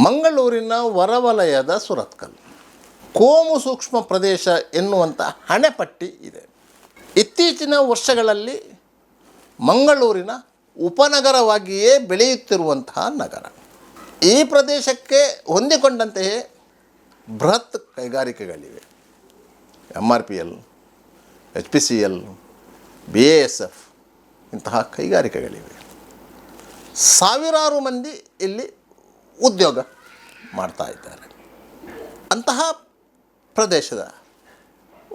ಮಂಗಳೂರಿನ ಹೊರವಲಯದ ಸುರತ್ಕಲ್ ಕೋಮು ಸೂಕ್ಷ್ಮ ಪ್ರದೇಶ ಎನ್ನುವಂಥ ಹಣೆಪಟ್ಟಿ ಇದೆ. ಇತ್ತೀಚಿನ ವರ್ಷಗಳಲ್ಲಿ ಮಂಗಳೂರಿನ ಉಪನಗರವಾಗಿಯೇ ಬೆಳೆಯುತ್ತಿರುವಂತಹ ನಗರ. ಈ ಪ್ರದೇಶಕ್ಕೆ ಹೊಂದಿಕೊಂಡಂತೆಯೇ ಬೃಹತ್ ಕೈಗಾರಿಕೆಗಳಿವೆ. MRPL, HPCL, BASF ಇಂತಹ ಕೈಗಾರಿಕೆಗಳಿವೆ. ಸಾವಿರಾರು ಮಂದಿ ಇಲ್ಲಿ ಉದ್ಯೋಗ ಮಾಡ್ತಾ ಇದ್ದಾರೆ. ಅಂತಹ ಪ್ರದೇಶದ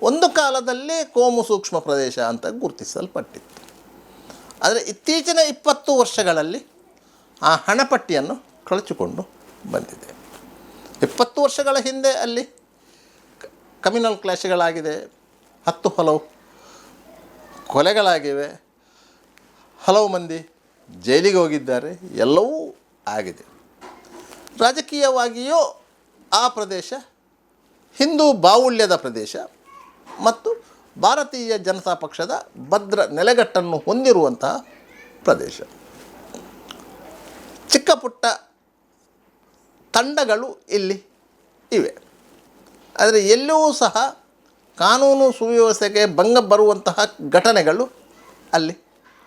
ಒಂದು ಕಾಲದಲ್ಲಿ ಕೋಮು ಸೂಕ್ಷ್ಮ ಪ್ರದೇಶ ಅಂತ ಗುರುತಿಸಲ್ಪಟ್ಟಿತ್ತು. ಆದರೆ ಇತ್ತೀಚಿನ 20 ವರ್ಷಗಳಲ್ಲಿ ಆ ಹಣಪಟ್ಟಿಯನ್ನು ಕಳಚಿಕೊಂಡು ಬಂದಿದೆ. 20 ವರ್ಷಗಳ ಹಿಂದೆ ಅಲ್ಲಿ ಕಮ್ಯುನಲ್ ಕ್ಲಾಶ್ಗಳಾಗಿದೆ, ಹಲವು ಕೊಲೆಗಳಾಗಿವೆ, ಹಲವು ಮಂದಿ ಜೈಲಿಗೆ ಹೋಗಿದ್ದಾರೆ, ಎಲ್ಲವೂ ಆಗಿದೆ. ರಾಜಕೀಯವಾಗಿಯೂ ಆ ಪ್ರದೇಶ ಹಿಂದೂ ಬಾಹುಳ್ಯದ ಪ್ರದೇಶ ಮತ್ತು ಭಾರತೀಯ ಜನತಾ ಪಕ್ಷದ ಭದ್ರ ನೆಲೆಗಟ್ಟನ್ನು ಹೊಂದಿರುವಂತಹ ಪ್ರದೇಶ. ಚಿಕ್ಕ ಪುಟ್ಟ ತಂಡಗಳು ಇಲ್ಲಿ ಇವೆ. ಆದರೆ ಎಲ್ಲವೂ ಸಹ ಕಾನೂನು ಸುವ್ಯವಸ್ಥೆಗೆ ಭಂಗ ಬರುವಂತಹ ಘಟನೆಗಳು ಅಲ್ಲಿ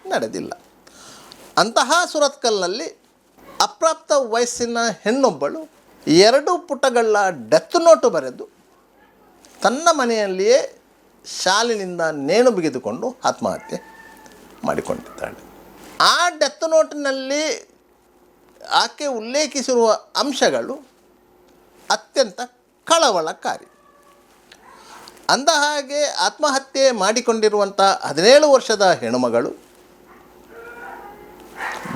ನಡೆದಿಲ್ಲ. ಅಂತಹ ಸುರತ್ಕಲ್ನಲ್ಲಿ ಅಪ್ರಾಪ್ತ ವಯಸ್ಸಿನ ಹೆಣ್ಣೊಬ್ಬಳು 2 ಪುಟಗಳ ಡೆತ್ ನೋಟು ಬರೆದು ತನ್ನ ಮನೆಯಲ್ಲಿಯೇ ಶಾಲಿನಿಂದ ನೇಣು ಬಿಗಿದುಕೊಂಡು ಆತ್ಮಹತ್ಯೆ ಮಾಡಿಕೊಂಡಿದ್ದಾಳೆ. ಆ ಡೆತ್ ನೋಟಿನಲ್ಲಿ ಆಕೆ ಉಲ್ಲೇಖಿಸಿರುವ ಅಂಶಗಳು ಅತ್ಯಂತ ಕಳವಳಕಾರಿ. ಅಂದ ಹಾಗೆ ಆತ್ಮಹತ್ಯೆ ಮಾಡಿಕೊಂಡಿರುವಂಥ 17 ವರ್ಷದ ಹೆಣ್ಣುಮಗಳು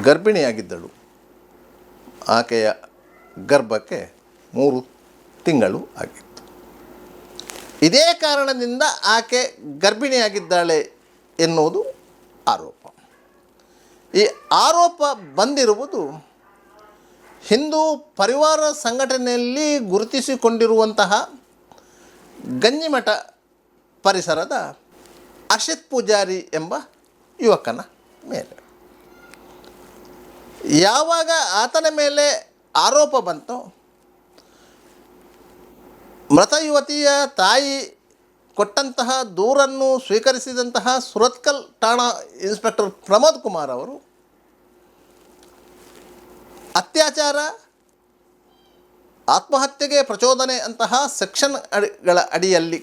ಗರ್ಭಿಣಿಯಾಗಿದ್ದಳು. ಆಕೆಯ ಗರ್ಭಕ್ಕೆ 3 ತಿಂಗಳು ಆಗಿತ್ತು. ಇದೇ ಕಾರಣದಿಂದ ಆಕೆ ಗರ್ಭಿಣಿಯಾಗಿದ್ದಾಳೆ ಎನ್ನುವುದು ಆರೋಪ. ಈ ಆರೋಪ ಬಂದಿರುವುದು ಹಿಂದೂ ಪರಿವಾರ ಸಂಘಟನೆಯಲ್ಲಿ ಗುರುತಿಸಿಕೊಂಡಿರುವಂತಹ ಗಂಜಿಮಠ ಪರಿಸರದ ಅರ್ಷಿತ್ ಪೂಜಾರಿ ಎಂಬ ಯುವಕನ ಮೇಲೆ. ಯಾವಾಗ ಆತನ ಮೇಲೆ ಆರೋಪ ಬಂತೋ, ಮೃತ ಯುವತಿಯ ತಾಯಿ ಕೊಟ್ಟಂತಹ ದೂರನ್ನು ಸ್ವೀಕರಿಸಿದಂತಹ ಸುರತ್ಕಲ್ ಠಾಣಾ ಇನ್ಸ್ಪೆಕ್ಟರ್ ಪ್ರಮೋದ್ ಕುಮಾರ್ ಅವರು ಅತ್ಯಾಚಾರ, ಆತ್ಮಹತ್ಯೆಗೆ ಪ್ರಚೋದನೆ ಅಂತಹ ಸೆಕ್ಷನ್ಗಳ ಅಡಿಯಲ್ಲಿ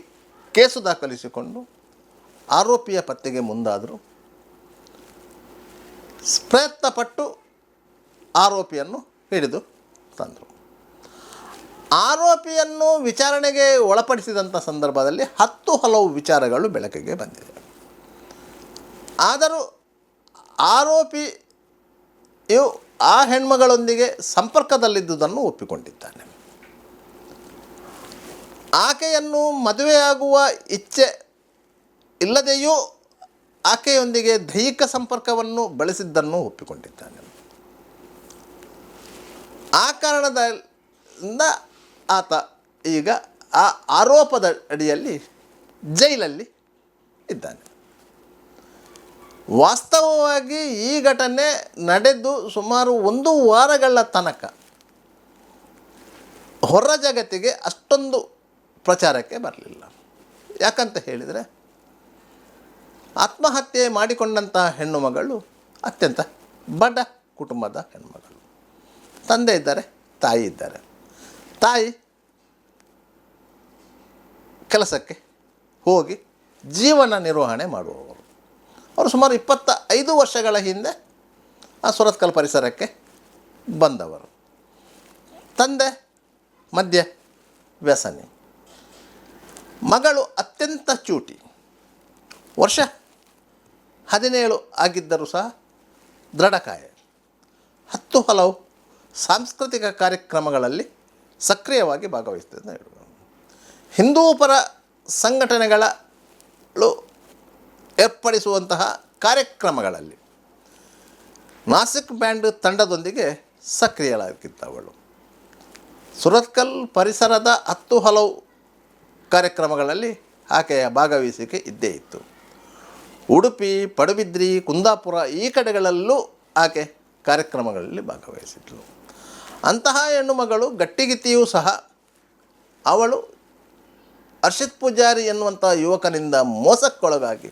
ಕೇಸು ದಾಖಲಿಸಿಕೊಂಡು ಆರೋಪಿಯ ಪತ್ತೆಗೆ ಮುಂದಾದರು. ಪ್ರಯತ್ನಪಟ್ಟು ಆರೋಪಿಯನ್ನು ಹಿಡಿದು ತಂದರು. ಆರೋಪಿಯನ್ನು ವಿಚಾರಣೆಗೆ ಒಳಪಡಿಸಿದಂಥ ಸಂದರ್ಭದಲ್ಲಿ ಹಲವು ವಿಚಾರಗಳು ಬೆಳಕಿಗೆ ಬಂದಿದೆ. ಆದರೂ ಆರೋಪಿಯು ಆ ಹೆಣ್ಮಗಳೊಂದಿಗೆ ಸಂಪರ್ಕದಲ್ಲಿದ್ದುದನ್ನು ಒಪ್ಪಿಕೊಂಡಿದ್ದಾನೆ. ಆಕೆಯನ್ನು ಮದುವೆಯಾಗುವ ಇಚ್ಛೆ ಇಲ್ಲದೆಯೂ ಆಕೆಯೊಂದಿಗೆ ದೈಹಿಕ ಸಂಪರ್ಕವನ್ನು ಬೆಳೆಸಿದ್ದನ್ನು ಒಪ್ಪಿಕೊಂಡಿದ್ದಾನೆ. ಆ ಕಾರಣದಿಂದ ಆತ ಈಗ ಆ ಆರೋಪದ ಅಡಿಯಲ್ಲಿ ಜೈಲಲ್ಲಿ ಇದ್ದಾನೆ. ವಾಸ್ತವವಾಗಿ ಈ ಘಟನೆ ನಡೆದು ಸುಮಾರು 1 ವಾರಗಳ ತನಕ ಹೊರ ಜಗತ್ತಿಗೆ ಅಷ್ಟೊಂದು ಪ್ರಚಾರಕ್ಕೆ ಬರಲಿಲ್ಲ. ಯಾಕಂತ ಹೇಳಿದರೆ ಆತ್ಮಹತ್ಯೆ ಮಾಡಿಕೊಂಡಂಥ ಹೆಣ್ಣು ಮಗಳು ಅತ್ಯಂತ ಬಡ ಕುಟುಂಬದ ಹೆಣ್ಣುಮಗಳು. ತಂದೆ ಇದ್ದಾರೆ, ತಾಯಿ ಇದ್ದಾರೆ. ತಾಯಿ ಕೆಲಸಕ್ಕೆ ಹೋಗಿ ಜೀವನ ನಿರ್ವಹಣೆ ಮಾಡುವವರು. ಅವರು ಸುಮಾರು 25 ವರ್ಷಗಳ ಹಿಂದೆ ಆ ಸುರತ್ಕಲ್ ಪರಿಸರಕ್ಕೆ ಬಂದವರು. ತಂದೆ ಮದ್ಯ ವ್ಯಸನಿ, ಮಗಳು ಅತ್ಯಂತ ಚೂಟಿ. ವರ್ಷ 17 ಆಗಿದ್ದರೂ ಸಹ ದೃಢಕಾಯ. ಹಲವು ಸಾಂಸ್ಕೃತಿಕ ಕಾರ್ಯಕ್ರಮಗಳಲ್ಲಿ ಸಕ್ರಿಯವಾಗಿ ಭಾಗವಹಿಸುತ್ತದೆ. ಹಿಂದೂ ಪರ ಸಂಘಟನೆಗಳು ಏರ್ಪಡಿಸುವಂತಹ ಕಾರ್ಯಕ್ರಮಗಳಲ್ಲಿ ನಾಸಿಕ್ ಬ್ಯಾಂಡ್ ತಂಡದೊಂದಿಗೆ ಸಕ್ರಿಯಳಾಗಿದ್ದವಳು. ಸುರತ್ಕಲ್ ಪರಿಸರದ ಹಲವು ಕಾರ್ಯಕ್ರಮಗಳಲ್ಲಿ ಆಕೆಯ ಭಾಗವಹಿಸಿಕೆ ಇದ್ದೇ ಇತ್ತು. ಉಡುಪಿ, ಪಡುಬಿದ್ರಿ, ಕುಂದಾಪುರ ಈ ಕಡೆಗಳಲ್ಲೂ ಆಕೆ ಕಾರ್ಯಕ್ರಮಗಳಲ್ಲಿ ಭಾಗವಹಿಸಿದ್ಳು. ಅಂತಹ ಹೆಣ್ಣು ಮಗಳು ಗಟ್ಟಿಗಿತ್ತಿಯೂ ಸಹ ಅವಳು ಹರ್ಷಿತ್ ಪೂಜಾರಿ ಎನ್ನುವಂಥ ಯುವಕನಿಂದ ಮೋಸಕ್ಕೊಳಗಾಗಿ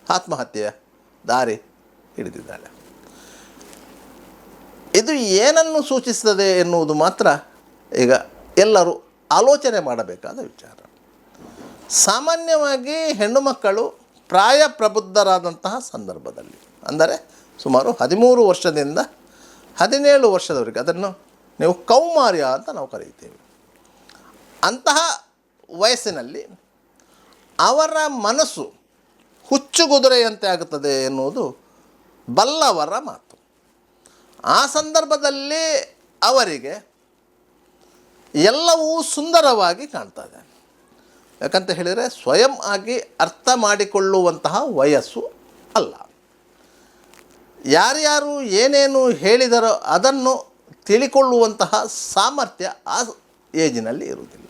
ಆತ್ಮಹತ್ಯೆಯ ದಾರಿ ಹಿಡಿದಿದ್ದಾಳೆ. ಇದು ಏನನ್ನು ಸೂಚಿಸುತ್ತದೆ ಎನ್ನುವುದು ಮಾತ್ರ ಈಗ ಎಲ್ಲರೂ ಆಲೋಚನೆ ಮಾಡಬೇಕಾದ ವಿಚಾರ. ಸಾಮಾನ್ಯವಾಗಿ ಹೆಣ್ಣು ಮಕ್ಕಳು ಪ್ರಾಯ ಪ್ರಬುದ್ಧರಾದಂತಹ ಸಂದರ್ಭದಲ್ಲಿ, ಅಂದರೆ ಸುಮಾರು 13 ವರ್ಷದಿಂದ 17 ವರ್ಷದವರೆಗೆ, ಅದನ್ನು ನೀವು ಕೌಮಾರ್ಯ ಅಂತ ನಾವು ಕರೀತೇವೆ, ಅಂತಹ ವಯಸ್ಸಿನಲ್ಲಿ ಅವರ ಮನಸ್ಸು ಹುಚ್ಚುಗುದುರೆಯಂತೆ ಆಗುತ್ತದೆ ಎನ್ನುವುದು ಬಲ್ಲವರ ಮಾತು. ಆ ಸಂದರ್ಭದಲ್ಲಿ ಅವರಿಗೆ ಎಲ್ಲವೂ ಸುಂದರವಾಗಿ ಕಾಣ್ತದೆ. ಯಾಕಂತ ಹೇಳಿದರೆ ಸ್ವಯಂ ಆಗಿ ಅರ್ಥ ಮಾಡಿಕೊಳ್ಳುವಂತಹ ವಯಸ್ಸು ಅಲ್ಲ. ಯಾರ್ಯಾರು ಏನೇನು ಹೇಳಿದರೋ ಅದನ್ನು ತಿಳಿಕೊಳ್ಳುವಂತಹ ಸಾಮರ್ಥ್ಯ ಆ ಏಜಿನಲ್ಲಿ ಇರುವುದಿಲ್ಲ.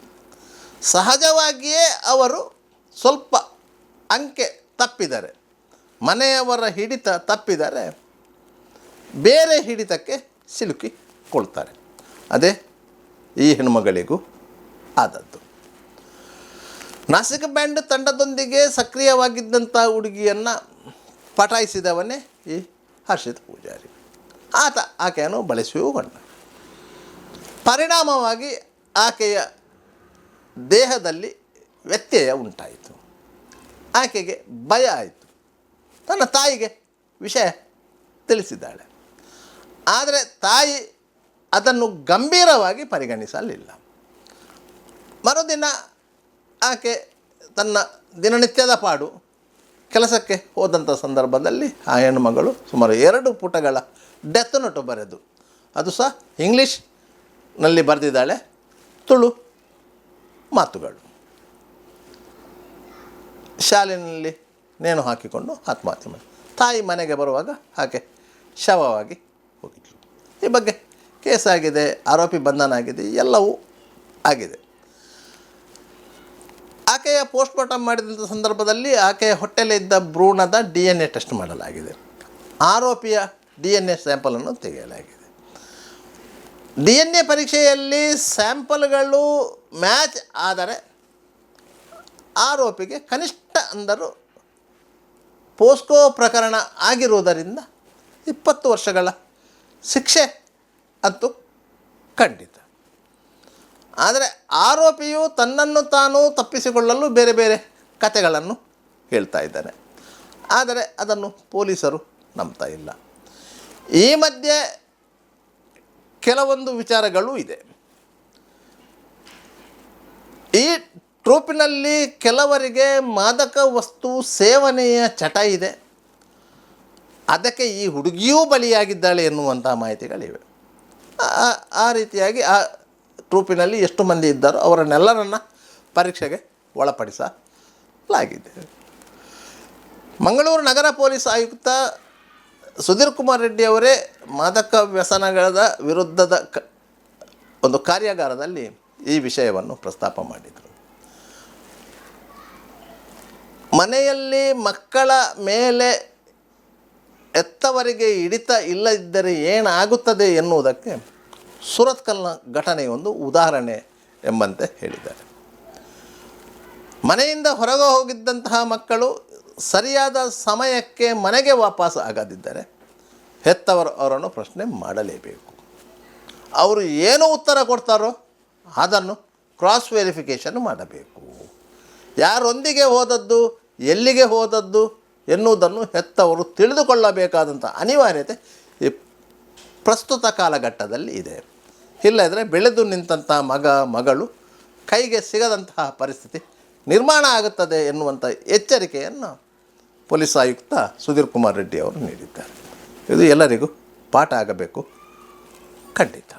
ಸಹಜವಾಗಿಯೇ ಅವರು ಸ್ವಲ್ಪ ಅಂಕೆ ತಪ್ಪಿದರೆ, ಮನೆಯವರ ಹಿಡಿತ ತಪ್ಪಿದರೆ ಬೇರೆ ಹಿಡಿತಕ್ಕೆ ಸಿಲುಕಿಕೊಳ್ತಾರೆ. ಅದೇ ಈ ಹೆಣ್ಣುಮಗಳಿಗೂ ಆದದ್ದು. ನಾಸಿಕ್ ಬ್ಯಾಂಡ್ ತಂಡದೊಂದಿಗೆ ಸಕ್ರಿಯವಾಗಿದ್ದಂಥ ಹುಡುಗಿಯನ್ನು ಪಟಾಯಿಸಿದವನೇ ಈ ಹರ್ಷಿತ್ ಪೂಜಾರಿ. ಆಕೆಯನ್ನು ಬಳಸಿಕೊಂಡ. ಪರಿಣಾಮವಾಗಿ ಆಕೆಯ ದೇಹದಲ್ಲಿ ವ್ಯತ್ಯಯ ಉಂಟಾಯಿತು. ಆಕೆಗೆ ಭಯ ಆಯಿತು. ತನ್ನ ತಾಯಿಗೆ ವಿಷಯ ತಿಳಿಸಿದ್ದಾಳೆ. ಆದರೆ ತಾಯಿ ಅದನ್ನು ಗಂಭೀರವಾಗಿ ಪರಿಗಣಿಸಲಿಲ್ಲ. ಮರುದಿನ ಆಕೆ ತನ್ನ ದಿನನಿತ್ಯದ ಪಾಡು ಕೆಲಸಕ್ಕೆ ಹೋದಂಥ ಸಂದರ್ಭದಲ್ಲಿ ಆ ಹೆಣ್ಣುಮಗಳು ಸುಮಾರು 2 ಪುಟಗಳ ಡೆತ್ ನೋಟ್ ಬರೆದು, ಅದು ಸಹ ಇಂಗ್ಲೀಷ್ನಲ್ಲಿ ಬರೆದಿದ್ದಾಳೆ, ತುಳು ಮಾತುಗಳು. ಶಾಲೆಯಲ್ಲಿ ನೇಣು ಹಾಕಿಕೊಂಡು ಆತ್ಮಹತ್ಯೆ ಮಾಡಿ ತಾಯಿ ಮನೆಗೆ ಬರುವಾಗ ಆಕೆ ಶವವಾಗಿ ಹೋಗಿದ್ಳು. ಈ ಬಗ್ಗೆ ಕೇಸಾಗಿದೆ, ಆರೋಪಿ ಬಂಧನ ಆಗಿದೆ, ಎಲ್ಲವೂ ಆಗಿದೆ. ಆಕೆಯ ಪೋಸ್ಟ್ಮಾರ್ಟಮ್ ಮಾಡಿದಂಥ ಸಂದರ್ಭದಲ್ಲಿ ಆಕೆಯ ಹೊಟ್ಟೆಲಿದ್ದ ಭ್ರೂಣದ DNA ಟೆಸ್ಟ್ ಮಾಡಲಾಗಿದೆ. ಆರೋಪಿಯ DNA ಸ್ಯಾಂಪಲನ್ನು ತೆಗೆಯಲಾಗಿದೆ. DNA ಪರೀಕ್ಷೆಯಲ್ಲಿ ಸ್ಯಾಂಪಲ್ಗಳು ಮ್ಯಾಚ್ ಆದರೆ ಆರೋಪಿಗೆ ಕನಿಷ್ಠ ಅಂದರೂ ಪೋಸ್ಕೋ ಪ್ರಕರಣ ಆಗಿರುವುದರಿಂದ 20 ವರ್ಷಗಳ ಶಿಕ್ಷೆ ಅಂತೂ ಖಂಡಿತ. ಆದರೆ ಆರೋಪಿಯು ತನ್ನನ್ನು ತಾನು ತಪ್ಪಿಸಿಕೊಳ್ಳಲು ಬೇರೆ ಬೇರೆ ಕಥೆಗಳನ್ನು ಹೇಳ್ತಾ ಇದ್ದಾನೆ. ಆದರೆ ಅದನ್ನು ಪೊಲೀಸರು ನಂಬ್ತಾ ಇಲ್ಲ. ಈ ಮಧ್ಯೆ ಕೆಲವೊಂದು ವಿಚಾರಗಳು ಇದೆ. ಈ ಟ್ರೂಪಿನಲ್ಲಿ ಕೆಲವರಿಗೆ ಮಾದಕ ವಸ್ತು ಸೇವನೆಯ ಚಟ ಇದೆ. ಅದಕ್ಕೆ ಈ ಹುಡುಗಿಯೂ ಬಲಿಯಾಗಿದ್ದಾಳೆ ಎನ್ನುವಂಥ ಮಾಹಿತಿಗಳಿವೆ. ಆ ರೀತಿಯಾಗಿ ಆ ಟ್ರೂಪಿನಲ್ಲಿ ಎಷ್ಟು ಮಂದಿ ಇದ್ದಾರೋ ಅವರನ್ನೆಲ್ಲರನ್ನು ಪರೀಕ್ಷೆಗೆ ಒಳಪಡಿಸಲಾಗಿದೆ. ಮಂಗಳೂರು ನಗರ ಪೊಲೀಸ್ ಆಯುಕ್ತ ಸುಧೀರ್ ಕುಮಾರ್ ರೆಡ್ಡಿ ಅವರೇ ಮಾದಕ ವ್ಯಸನಗಳ ವಿರುದ್ಧದ ಒಂದು ಕಾರ್ಯಾಗಾರದಲ್ಲಿ ಈ ವಿಷಯವನ್ನು ಪ್ರಸ್ತಾಪ ಮಾಡಿದರು. ಮನೆಯಲ್ಲಿ ಮಕ್ಕಳ ಮೇಲೆ ಎತ್ತವರಿಗೆ ಹಿಡಿತ ಇಲ್ಲದಿದ್ದರೆ ಏನಾಗುತ್ತದೆ ಎನ್ನುವುದಕ್ಕೆ ಸುರತ್ಕಲ್ನ ಘಟನೆಯೊಂದು ಉದಾಹರಣೆ ಎಂಬಂತೆ ಹೇಳಿದ್ದಾರೆ. ಮನೆಯಿಂದ ಹೊರಗೆ ಹೋಗಿದ್ದಂತಹ ಮಕ್ಕಳು ಸರಿಯಾದ ಸಮಯಕ್ಕೆ ಮನೆಗೆ ವಾಪಸ್ ಆಗದಿದ್ದರೆ ಹೆತ್ತವರು ಅವರನ್ನು ಪ್ರಶ್ನೆ ಮಾಡಲೇಬೇಕು. ಅವರು ಏನು ಉತ್ತರ ಕೊಡ್ತಾರೋ ಅದನ್ನು ಕ್ರಾಸ್ ವೆರಿಫಿಕೇಷನ್ ಮಾಡಬೇಕು. ಯಾರೊಂದಿಗೆ ಹೋದದ್ದು, ಎಲ್ಲಿಗೆ ಹೋದದ್ದು ಎನ್ನುವುದನ್ನು ಹೆತ್ತವರು ತಿಳಿದುಕೊಳ್ಳಬೇಕಾದಂಥ ಅನಿವಾರ್ಯತೆ ಈ ಪ್ರಸ್ತುತ ಕಾಲಘಟ್ಟದಲ್ಲಿ ಇದೆ. ಇಲ್ಲದ್ರೆ ಬೆಳೆದು ನಿಂತಹ ಮಗಳು ಕೈಗೆ ಸಿಗದಂತಹ ಪರಿಸ್ಥಿತಿ ನಿರ್ಮಾಣ ಆಗುತ್ತದೆ ಎನ್ನುವಂಥ ಎಚ್ಚರಿಕೆಯನ್ನು ಪೊಲೀಸ್ ಆಯುಕ್ತ ಸುಧೀರ್ ಕುಮಾರ್ ರೆಡ್ಡಿ ಅವರು ನೀಡಿದ್ದಾರೆ. ಇದು ಎಲ್ಲರಿಗೂ ಪಾಠ ಆಗಬೇಕು ಖಂಡಿತ.